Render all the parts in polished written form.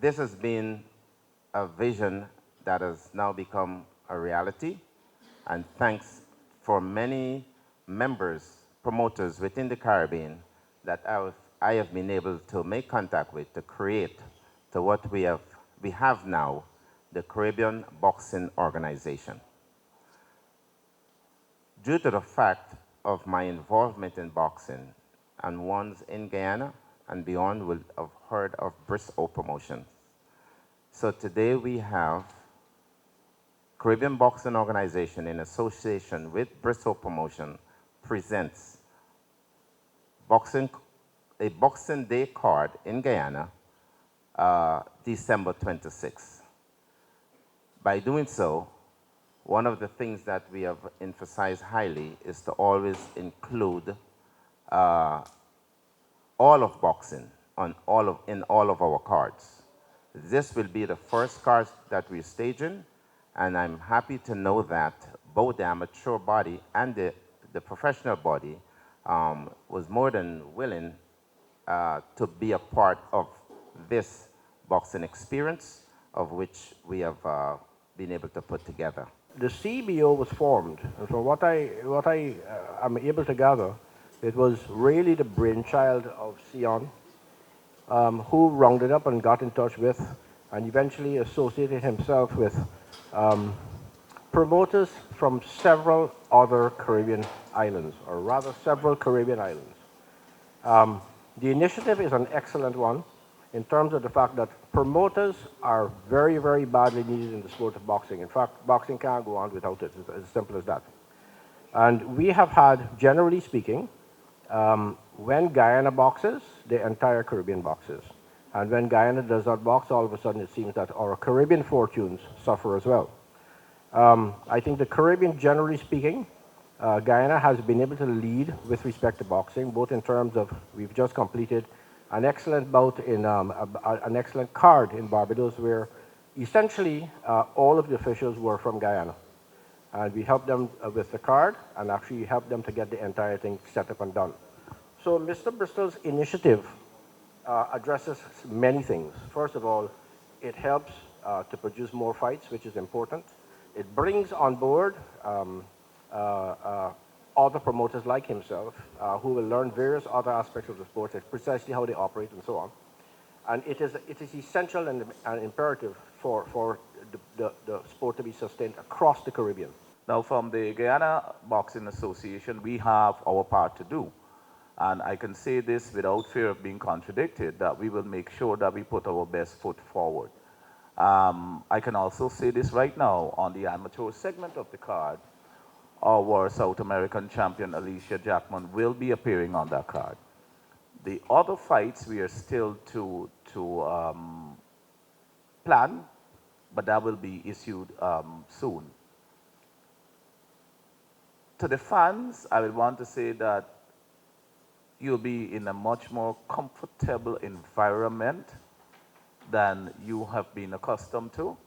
this has been a vision that has now become a reality, and thanks for many members, promoters within the Caribbean that I have been able to make contact with to create to what we have now, the Caribbean Boxing Organization. Due to the fact of my involvement in boxing, and ones in Guyana and beyond will have heard of Bris-O Promotions. So today we have Caribbean Boxing Organization in association with Bris-O Promotion presents a Boxing Day card in Guyana, December 26th. By doing so, one of the things that we have emphasized highly is to always include all of boxing in all of our cards. This will be the first card that we're staging, and I'm happy to know that both the amateur body and the professional body was more than willing to be a part of this boxing experience, of which we have been able to put together. The CBO was formed, and from what I am able to gather, it was really the brainchild of Seon, who rounded up and got in touch with, and eventually associated himself with promoters from several other Caribbean islands, or rather several Caribbean islands. The initiative is an excellent one in terms of the fact that promoters are very, very badly needed in the sport of boxing. In fact, boxing can't go on without it. It's as simple as that. And we have had, generally speaking, when Guyana boxes, the entire Caribbean boxes. And when Guyana does not box, all of a sudden it seems that our Caribbean fortunes suffer as well. I think the Caribbean, generally speaking, Guyana has been able to lead with respect to boxing, both in terms of, we've just completed an excellent bout in, an excellent card in Barbados, where essentially all of the officials were from Guyana. And we helped them with the card and actually helped them to get the entire thing set up and done. So Mr. Bristol's initiative addresses many things. First of all, it helps to produce more fights, which is important. It brings on board other promoters like himself who will learn various other aspects of the sport, precisely how they operate and so on. And it is essential and imperative for the sport to be sustained across the Caribbean. Now, from the Guyana Boxing Association, we have our part to do. And I can say this without fear of being contradicted, that we will make sure that we put our best foot forward. I can also say this right now, on the amateur segment of the card, our South American champion, Alicia Jackman, will be appearing on that card. The other fights we are still to plan, but that will be issued soon. To the fans, I would want to say that you'll be in a much more comfortable environment than you have been accustomed to,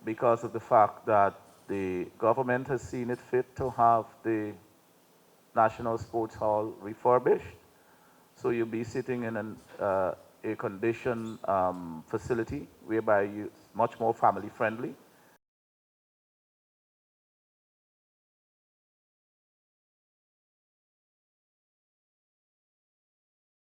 because of the fact that the government has seen it fit to have the National Sports Hall refurbished. So you'll be sitting in an air-conditioned facility whereby it's much more family friendly.